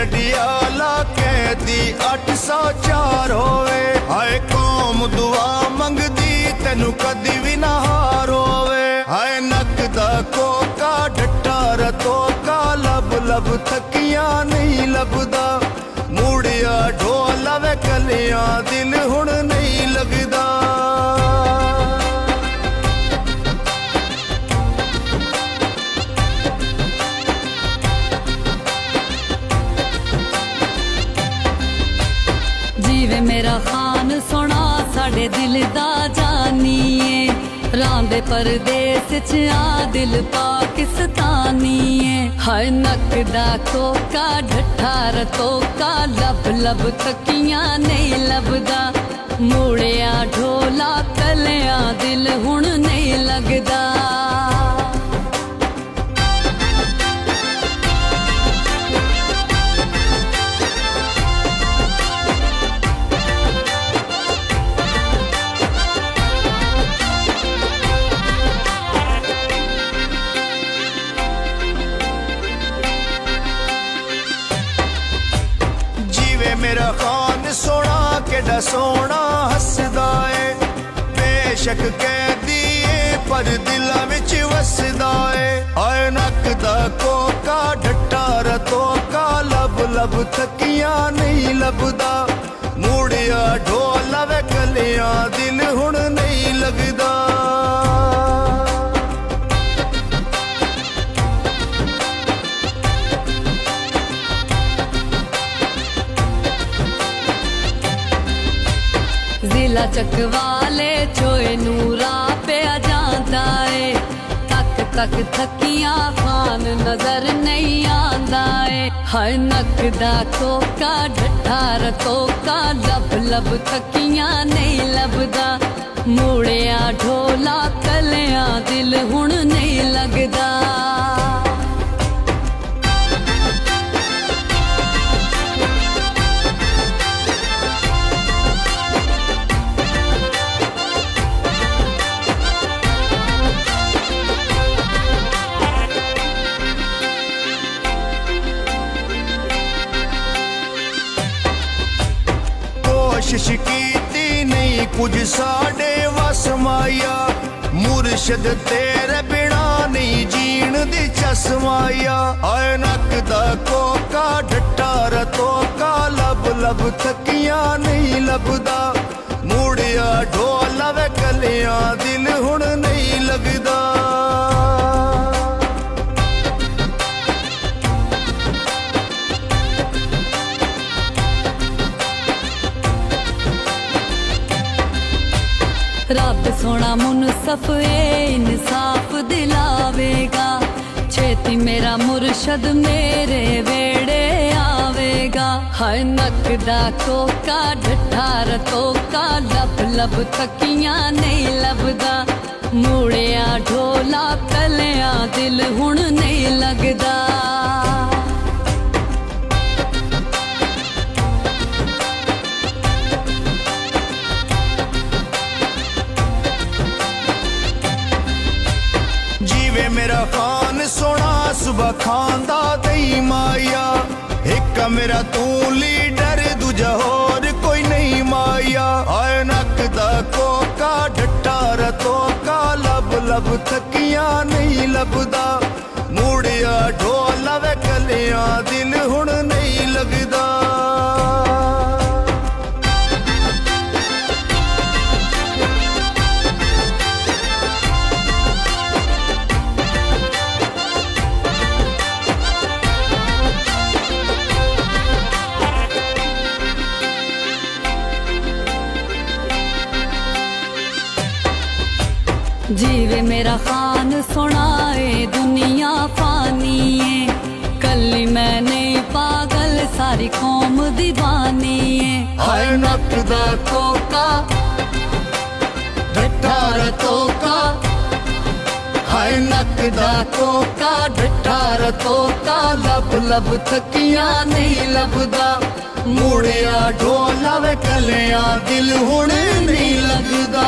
डडियाला कहती 804 होवे। हाय कौम दुआ मंगदी तेनू कदी भी ना हार होवे। हाय नकदा कोका डट्टा रतोका लब लब थकियां नहीं लभदा। मूड़िया ढोला वे कलियां दिल हुण नहीं लगदा। जीवे मेरा खान सोना साडे दिल दा जानीए। रांदे परदेस च आ दिल पाकिस्तानीए। हर नकदा कोका ढट्ठा रतोका लब लब थकियां नहीं लभदा। मूड़िया ढोला कलियां दिल हुण नहीं लगदा। मेरा खान सोना केड़ा सोना हसदा है। बेशक कैदी पर दिलां विच वसदा है। हाय नकदा कोका डट्टा रतोका लब लब थकियां नहीं लभदा। मूड़िया ढोला वे कलियां दिल हुण नहीं लगदा। जिला चकवाले चोए नूरा पे आ जाता है। तक तक थकियां खान नजर नहीं आंदा है। हर नकदा कोका ढट्ठा रतोका लब लब थकियां नहीं लभदा। मूड़िया ढोला कलियां दिल हुण नहीं लगदा। कोशिश कीती नहीं कुछ साडे वस माया। मुर्शद तेरे बिना नहीं जीण दी चस माया। हाय नकदा कोका डट्टा रतोका लब लब थकियां नहीं लभदा। मूड़िया ढोला वे कलियां दिल हुण नहीं लगदा। रब सोना मुनसफ इंसाफ दिलावेगा। छेती मेरा मुर्शद मेरे वेड़े आवेगा। हर नकदा कोका ढट्ठा रतोका लब लब थकियां नहीं लभदा। मूड़िया ढोला कलियां दिल हुण नहीं लगदा। मेरा खान सोना सुबह खांदा दई माया। एक मेरा तू लीडर दूजा होर कोई नहीं माया। हाय नकदा कोका डट्टा रतोका लब लब थकियां नहीं लभदा। मूड़िया ढोला वे कलियां दिल हुण नहीं लगदा। जीवे मेरा खान सुनाए दुनिया फानी है। कली मैंने पागल सारी कौम दीवानी है। हाय नकदा कोका डट्टा रतोका। हाय नकदा कोका डट्टा रतोका लब लब थकियां नहीं लभदा। मूड़िया ढोला वे कलियां दिल हुण नहीं लगदा।